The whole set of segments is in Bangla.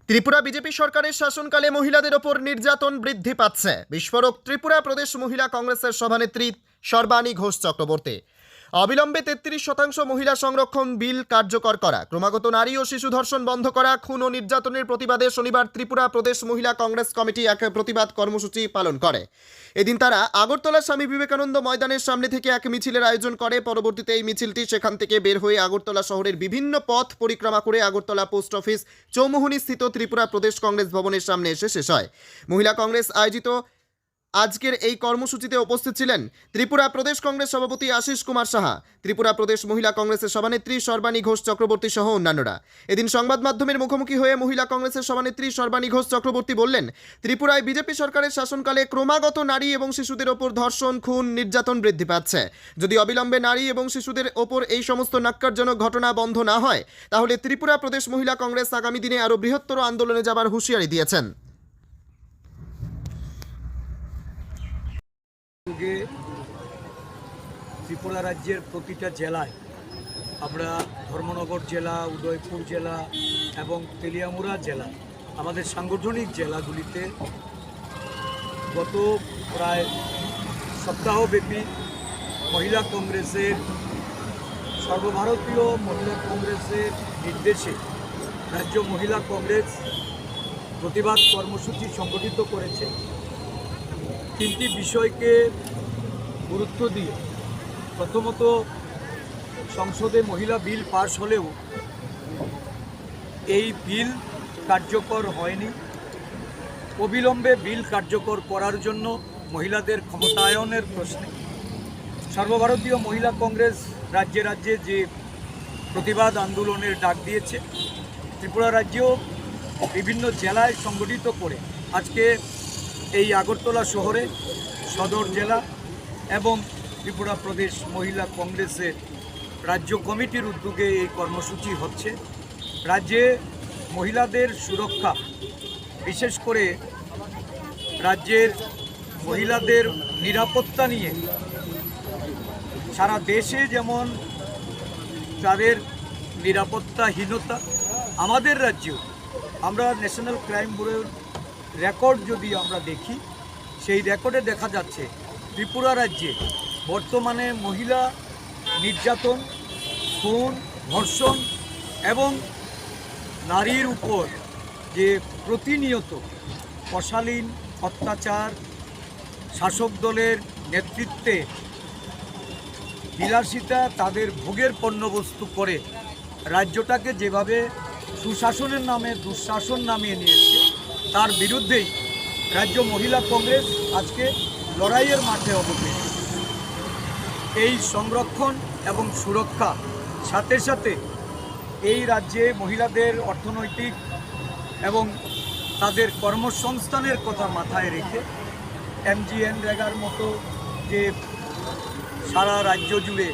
ত্রিপুরা বিজেপি সরকারের শাসনকালে মহিলাদের ওপর নির্যাতন বৃদ্ধি পাচ্ছে। বিস্ফোরক ত্রিপুরা প্রদেশ মহিলা কংগ্রেসের সভানেত্রী সর্বাণী ঘোষ চক্রবর্তী। অবিলম্বে 33% মহিলা সংরক্ষণ বিল কার্যকর করা, ক্রমাগত নারী ও শিশু ধর্ষণ বন্ধ করা, খুন ও নির্যাতনের প্রতিবাদে শনিবার ত্রিপুরা প্রদেশ মহিলা কংগ্রেস কমিটি এক প্রতিবাদ কর্মসূচি পালন করে। এদিন তারা আগরতলা স্বামী বিবেকানন্দ ময়দানের সামনে থেকে এক মিছিলের আয়োজন করে। পরবর্তীতে এই মিছিলটি সেখান থেকে বের হয়ে আগরতলা শহরের বিভিন্ন পথ পরিক্রমা করে আগরতলা পোস্ট অফিস চৌমুহনী স্থিত ত্রিপুরা প্রদেশ কংগ্রেস ভবনের সামনে এসে শেষ হয়। মহিলা কংগ্রেস আয়োজিত আজকের এই কর্মসূচিতে উপস্থিত ছিলেন ত্রিপুরা প্রদেশ কংগ্রেস সভাপতি আশিস কুমার সাহা, ত্রিপুরা প্রদেশ মহিলা কংগ্রেসের সভানেত্রী সর্বাণী ঘোষ চক্রবর্তী সহ অন্যান্যরা। এদিন সংবাদ মাধ্যমের মুখোমুখি হয়ে মহিলা কংগ্রেসের সভানেত্রী সর্বাণী ঘোষ চক্রবর্তী বললেন, ত্রিপুরায় বিজেপি সরকারের শাসনকালে ক্রমাগত নারী এবং শিশুদের ওপর ধর্ষণ, খুন, নির্যাতন বৃদ্ধি পাচ্ছে। যদি অবিলম্বে নারী এবং শিশুদের ওপর এই সমস্ত ন্যাক্কারজনক ঘটনা বন্ধ না হয়, তাহলে ত্রিপুরা প্রদেশ মহিলা কংগ্রেস আগামী দিনে আরও বৃহত্তর আন্দোলনে যাবার হুঁশিয়ারি দিয়েছেন। ত্রিপুরা রাজ্যের প্রতিটা জেলায়, আমরা ধর্মনগর জেলা, উদয়পুর জেলা এবং তেলিয়ামুড়া জেলা, আমাদের সাংগঠনিক জেলাগুলিতে গত প্রায় সপ্তাহব্যাপী মহিলা কংগ্রেসের, সর্বভারতীয় মহিলা কংগ্রেসের নির্দেশে রাজ্য মহিলা কংগ্রেস প্রতিবাদ কর্মসূচি সংগঠিত করেছে। তিনটি বিষয়কে গুরুত্ব দিয়ে, প্রথমত সংসদে মহিলা বিল পাশ হলেও এই বিল কার্যকর হয়নি। অবিলম্বে বিল কার্যকর করার জন্য মহিলাদের ক্ষমতায়নের প্রশ্নে সর্বভারতীয় মহিলা কংগ্রেস রাজ্যে রাজ্যে যে প্রতিবাদ আন্দোলনের ডাক দিয়েছে, ত্রিপুরা রাজ্যেও বিভিন্ন জেলায় সংগঠিত করে আজকে এই আগরতলা শহরে সদর জেলা এবং ত্রিপুরা প্রদেশ মহিলা কংগ্রেসের রাজ্য কমিটির উদ্যোগে এই কর্মসূচি হচ্ছে। রাজ্যে মহিলাদের সুরক্ষা, বিশেষ করে রাজ্যের মহিলাদের নিরাপত্তা নিয়ে সারা দেশে যেমন তাদের নিরাপত্তাহীনতা, আমাদের রাজ্যেও আমরা ন্যাশনাল ক্রাইম ব্যুরোর রেকর্ড যদি আমরা দেখি, সেই রেকর্ডে দেখা যাচ্ছে ত্রিপুরা রাজ্যে বর্তমানে মহিলা নির্যাতন, খুন, ধর্ষণ এবং নারীর উপর যে প্রতিনিয়ত অশালীন অত্যাচার, শাসক দলের নেতৃত্বে বিলাসিতা তাদের ভোগের পণ্যবস্তু করে রাজ্যটাকে যেভাবে সুশাসনের নামে দুঃশাসন নামিয়ে নিয়েছে, তার বিরুদ্ধেই রাজ্য মহিলা কংগ্রেস আজকে লড়াইয়ের মাঠে অবতীর্ণ। এই সংরক্ষণ এবং সুরক্ষা সাথে সাথে এই রাজ্যে মহিলাদের অর্থনৈতিক এবং তাদের কর্মসংস্থানের কথা মাথায় রেখে MGNREGAর মতো যে সারা রাজ্য জুড়ে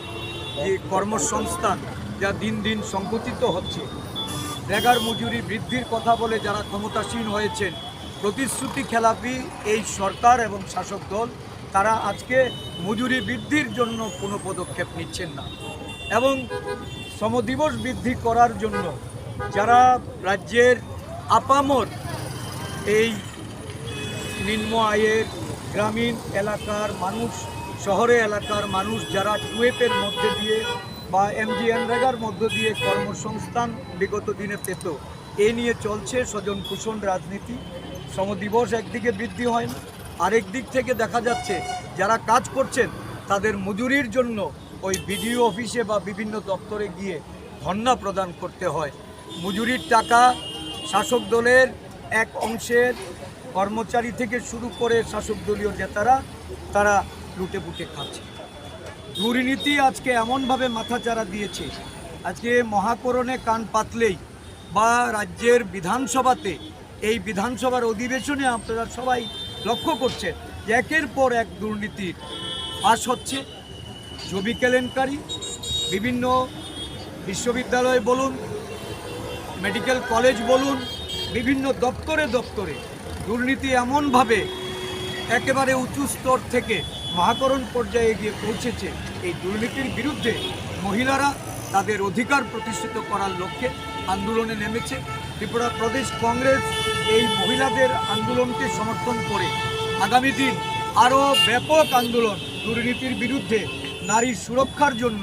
যে কর্মসংস্থান যা দিন দিন সংকুচিত হচ্ছে, রেগার মজুরি বৃদ্ধির কথা বলে যারা ক্ষমতাসীন হয়েছেন, প্রতিশ্রুতি খেলাপি এই সরকার এবং শাসক দল, তারা আজকে মজুরি বৃদ্ধির জন্য কোনো পদক্ষেপ নিচ্ছেন না এবং শ্রমদিবস বৃদ্ধি করার জন্য যারা রাজ্যের আপামর এই নিম্ন আয়ের গ্রামীণ এলাকার মানুষ, শহরে এলাকার মানুষ যারা টুয়েপের মধ্যে দিয়ে বা MGNREGAর মধ্য দিয়ে কর্মসংস্থান বিগত দিনে পেত, এ নিয়ে চলছে স্বজন কুষণ রাজনীতি। শ্রমদিবস একদিকে বৃদ্ধি হয় না, আরেক দিক থেকে দেখা যাচ্ছে যারা কাজ করছেন তাদের মজুরির জন্য ওই BDO অফিসে বা বিভিন্ন দপ্তরে গিয়ে ধর্ণা প্রদান করতে হয়। মজুরির টাকা শাসক দলের এক অংশের কর্মচারী থেকে শুরু করে শাসক দলীয় নেতারা তারা লুটে পুটে খাচ্ছে। দুর্নীতি আজকে এমনভাবে মাথাচাড়া দিয়েছে, আজকে মহাকরণে কান পাতলেই বা রাজ্যের বিধানসভাতে, এই বিধানসভার অধিবেশনে আপনারা সবাই লক্ষ্য করছেন যে একের পর এক দুর্নীতি পাস হচ্ছে। জমি কেলেঙ্কারি, বিভিন্ন বিশ্ববিদ্যালয় বলুন, মেডিকেল কলেজ বলুন, বিভিন্ন দপ্তরে দপ্তরে দুর্নীতি এমনভাবে একেবারে উঁচু স্তর থেকে মহাকরণ পর্যায়ে গিয়ে পৌঁছেছে। এই দুর্নীতির বিরুদ্ধে মহিলারা তাদের অধিকার প্রতিষ্ঠিত করার লক্ষ্যে আন্দোলনে নেমেছে। ত্রিপুরা প্রদেশ কংগ্রেস এই মহিলাদের আন্দোলনকে সমর্থন করে আগামী দিন আরও ব্যাপক আন্দোলন দুর্নীতির বিরুদ্ধে নারীর সুরক্ষার জন্য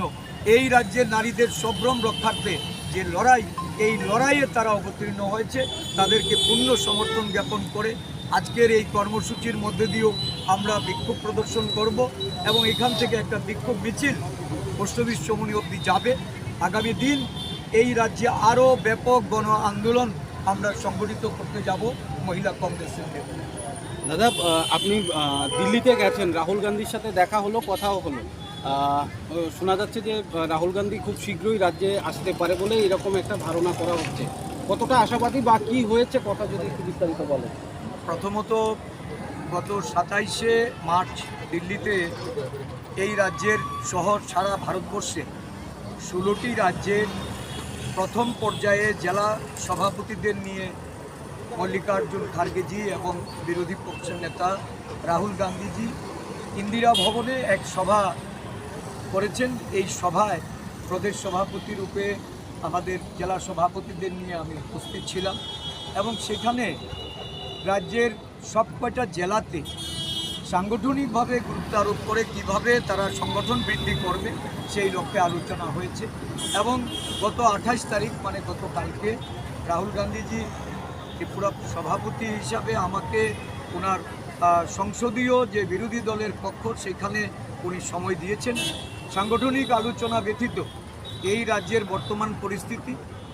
এই রাজ্যের নারীদের সম্ভ্রম রক্ষার্থে যে লড়াই, এই লড়াইয়ে তারা অবতীর্ণ হয়েছে, তাদেরকে পূর্ণ সমর্থন জ্ঞাপন করে আজকের এই কর্মসূচির মধ্যে দিয়েও আমরা বিক্ষোভ প্রদর্শন করব এবং এখান থেকে একটা বিক্ষোভ মিছিল পোস্ট অফিস চৌমুহনী অবধি যাবে। আগামী দিন এই রাজ্যে আরও ব্যাপক গণ আন্দোলন আমরা সংগঠিত করতে যাব মহিলা কংগ্রেসের নেতৃত্বে। দাদা, আপনি দিল্লিতে গেছেন, রাহুল গান্ধীর সাথে দেখা হলো, কথাও হলো। শোনা যাচ্ছে যে রাহুল গান্ধী খুব শীঘ্রই রাজ্যে আসতে পারে বলে এরকম একটা ধারণা করা হচ্ছে। কতটা আশাবাদী বা কী হয়েছে কথা যদি একটু বিস্তারিত বলেন। প্রথমত গত 27শে মার্চ দিল্লিতে এই রাজ্যের শহর সারা ভারতবর্ষে 16টি রাজ্যের প্রথম পর্যায়ে জেলা সভাপতিদের নিয়ে মল্লিকার্জুন খার্গেজি এবং বিরোধী পক্ষের নেতা রাহুল গান্ধীজি ইন্দিরা ভবনে এক সভা করেছেন। এই সভায় প্রদেশ সভাপতি রূপে আমাদের জেলা সভাপতিদের নিয়ে আমি উপস্থিত ছিলাম এবং সেখানে রাজ্যের সব কয়টা জেলাতে সাংগঠনিকভাবে গুরুত্ব আরোপ করে কীভাবে তারা সংগঠন বৃদ্ধি করবে সেই লক্ষ্যে আলোচনা হয়েছে এবং গত 28 তারিখ মানে গতকালকে রাহুল গান্ধীজি ত্রিপুরা সভাপতি হিসাবে আমাকে ওনার সংসদীয় যে বিরোধী দলের পক্ষ সেখানে উনি সময় দিয়েছেন। সাংগঠনিক আলোচনা ব্যতীত এই রাজ্যের বর্তমান পরিস্থিতি,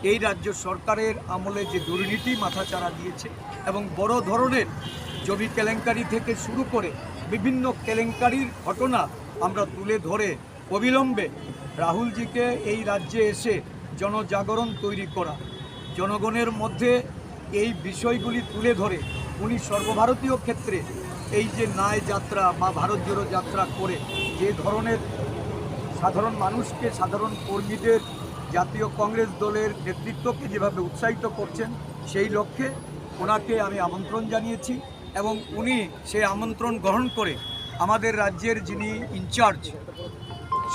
এই রাজ্য সরকারের আমলে যে দুর্নীতি মাথাচাড়া দিয়েছে এবং বড় ধরনের জমি কেলেঙ্কারি থেকে শুরু করে বিভিন্ন কেলেঙ্কারির ঘটনা আমরা তুলে ধরে অবিলম্বে রাহুলজিকে এই রাজ্যে এসে জনজাগরণ তৈরি করা, জনগণের মধ্যে এই বিষয়গুলি তুলে ধরে উনি সর্বভারতীয় ক্ষেত্রে এই যে ন্যায় যাত্রা বা ভারত জোড়ো যাত্রা করে যে ধরনের সাধারণ মানুষকে, সাধারণ কর্মীদের, জাতীয় কংগ্রেস দলের নেতৃত্বকে যেভাবে উৎসাহিত করছেন সেই লক্ষ্যে ওনাকে আমি আমন্ত্রণ জানিয়েছি এবং উনি সেই আমন্ত্রণ গ্রহণ করে আমাদের রাজ্যের যিনি ইনচার্জ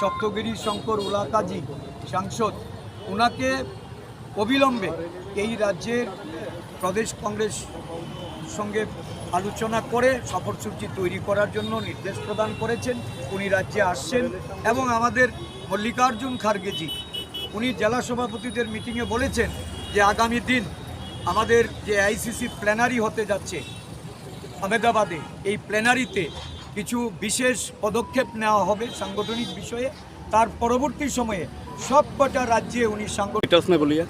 সপ্তগিরি শঙ্কর উলাকাজি সাংসদ, ওনাকে অবিলম্বে এই রাজ্যের প্রদেশ কংগ্রেস সঙ্গে আলোচনা করে সফরসূচি তৈরি করার জন্য নির্দেশ প্রদান করেছেন। উনি রাজ্যে আসছেন এবং আমাদের মল্লিকার্জুন খার্গেজি উনি জেলা সভাপতিদের মিটিংয়ে বলেছেন যে আগামী দিন আমাদের যে আইসিসি প্ল্যানারি হতে যাচ্ছে আহমেদাবাদে, এই প্ল্যানারিতে কিছু বিশেষ পদক্ষেপ নেওয়া হবে সাংগঠনিক বিষয়ে। তার পরবর্তী সময়ে সব কটা রাজ্যে উনি সাংগঠনিক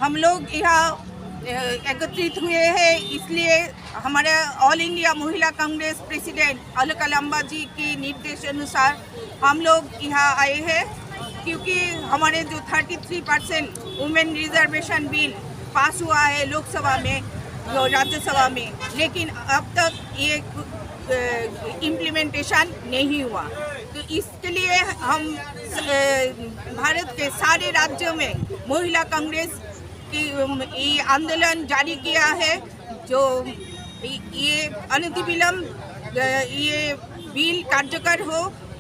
हम लोग यहाँ एकत्रित हुए हैं, इसलिए हमारे ऑल इंडिया महिला कांग्रेस प्रेसिडेंट अलका लांबा जी की निर्देश अनुसार हम लोग यहाँ आए हैं क्योंकि हमारे जो 33% वुमेन रिजर्वेशन बिल पास हुआ है लोकसभा में, जो राज्यसभा में, लेकिन अब तक ये इम्प्लीमेंटेशन नहीं हुआ। तो इसके लिए हम भारत के सारे राज्यों में महिला कांग्रेस की ये आंदोलन जारी किया है जो ये अनतिविलंब ये बिल कार्यकर हो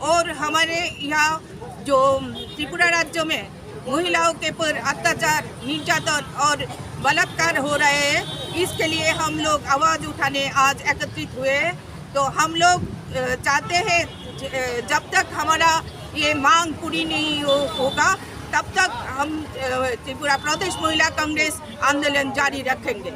और हमारे यहाँ जो त्रिपुरा राज्य में महिलाओं के ऊपर अत्याचार, निर्यातन और बलात्कार हो रहे हैं, इसके लिए हम लोग आवाज़ उठाने आज एकत्रित हुए हैं। तो हम लोग चाहते हैं जब तक हमारा ये मांग पूरी नहीं होगा तब तक हम त्रिपुरा प्रदेश महिला कांग्रेस आंदोलन जारी रखेंगे।